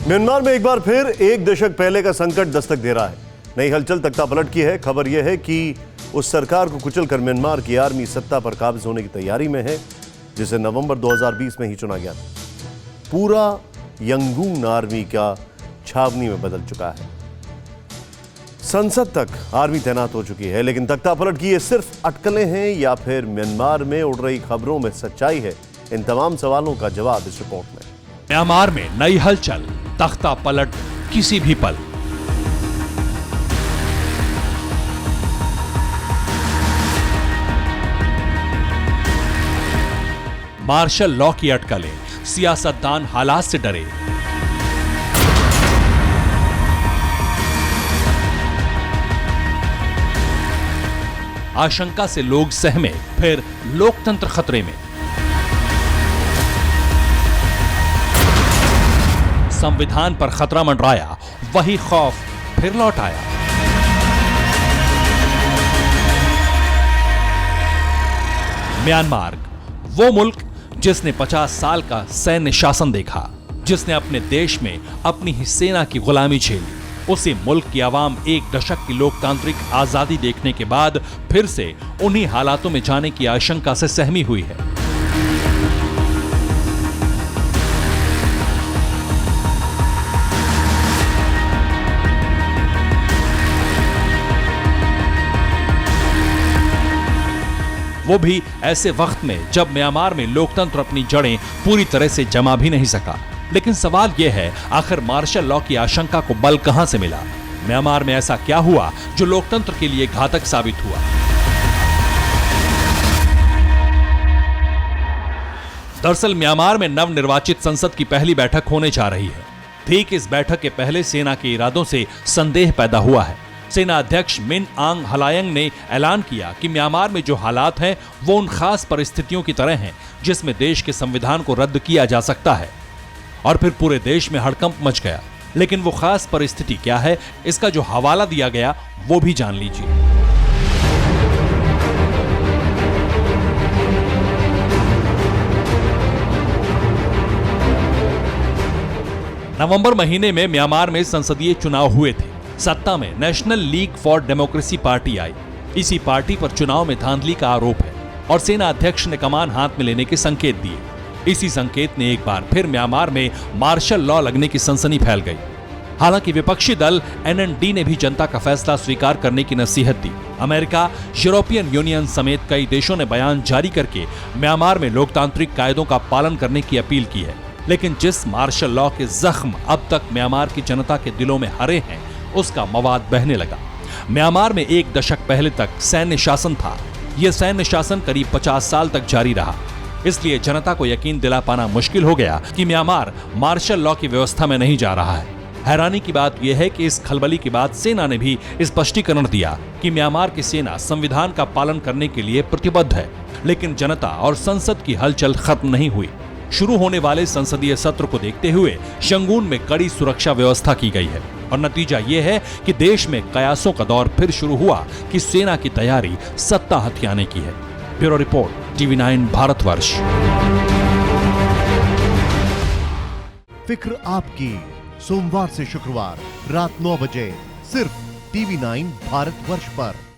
Myanmar में एक बार फिर एक दशक पहले का संकट दस्तक दे रहा है। नई हलचल तख्ता पलट की है। खबर यह है कि उस सरकार को कुचलकर म्यांमार की आर्मी सत्ता पर काबिज होने की तैयारी में है, जिसे नवंबर 2020 में ही चुना गया था। पूरा यंगून आर्मी का छावनी में बदल चुका है। संसद तक आर्मी तैनात हो चुकी है। लेकिन तख्ता पलट की ये सिर्फ अटकलें हैं या फिर म्यांमार में उड़ रही खबरों में सच्चाई है? इन तमाम सवालों का जवाब इस रिपोर्ट में। म्यांमार में नई हलचल, तख्ता पलट किसी भी पल। मार्शल लॉ की अटकलें, सियासतदान हालात से डरे। आशंका से लोग सहमे, फिर लोकतंत्र खतरे में। संविधान पर खतरा मंडराया, वही खौफ फिर लौट आया। म्यांमार, वो मुल्क जिसने 50 साल का सैन्य शासन देखा, जिसने अपने देश में अपनी ही सेना की गुलामी झेली, उसी मुल्क की आवाम एक दशक की लोकतांत्रिक आजादी देखने के बाद फिर से उन्हीं हालातों में जाने की आशंका से सहमी हुई है। वो भी ऐसे वक्त में जब म्यांमार में लोकतंत्र अपनी जड़ें पूरी तरह से जमा भी नहीं सका। लेकिन सवाल यह है, आखिर मार्शल लॉ की आशंका को बल कहां से मिला? म्यांमार में ऐसा क्या हुआ जो लोकतंत्र के लिए घातक साबित हुआ? दरअसल म्यांमार में नवनिर्वाचित संसद की पहली बैठक होने जा रही है। ठीक इस बैठक के पहले सेना के इरादों से संदेह पैदा हुआ है। सेना अध्यक्ष मिन आंग हलायंग ने ऐलान किया कि म्यांमार में जो हालात हैं वो उन खास परिस्थितियों की तरह हैं जिसमें देश के संविधान को रद्द किया जा सकता है। और फिर पूरे देश में हड़कंप मच गया। लेकिन वो खास परिस्थिति क्या है, इसका जो हवाला दिया गया वो भी जान लीजिए। नवंबर महीने में म्यांमार में संसदीय चुनाव हुए थे। सत्ता में National League for Democracy party आई। इसी पार्टी पर चुनाव में धांधली का आरोप है और सेना अध्यक्ष ने कमान हाथ में लेने के संकेत दिए। इसी संकेत ने एक बार फिर म्यांमार में मार्शल लॉ लगने की सनसनी फैल गई। हालांकि विपक्षी दल NND ने भी जनता का फैसला स्वीकार करने की नसीहत दी। अमेरिका, यूरोपियन यूनियन समेत कई देशों ने बयान जारी करके म्यांमार में लोकतांत्रिक कायदों का पालन करने की अपील की है। लेकिन जिस मार्शल लॉ के जख्म अब तक म्यांमार की जनता के दिलों में हरे हैं, उसका मवाद बहने लगा। म्यांमार में एक दशक पहले तक सैन्य शासन था। यह सैन्य शासन करीब 50 साल तक जारी रहा। इसलिए जनता को यकीन दिला पाना मुश्किल हो गया कि म्यांमार मार्शल लॉ की व्यवस्था में नहीं जा रहा है। हैरानी की बात यह है कि इस खलबली के बाद सेना ने भी स्पष्टीकरण दिया कि म्यांमार की सेना संविधान का पालन करने के लिए प्रतिबद्ध है। लेकिन जनता और संसद की हलचल खत्म नहीं हुई। शुरू होने वाले संसदीय सत्र को देखते हुए यंगून में कड़ी सुरक्षा व्यवस्था की गई है और नतीजा यह है कि देश में कयासों का दौर फिर शुरू हुआ कि सेना की तैयारी सत्ता हथियाने की है। Bureau report, TV9 Bharatvarsh. फिक्र आपकी, सोमवार से शुक्रवार रात 9 बजे सिर्फ TV9 भारतवर्ष पर।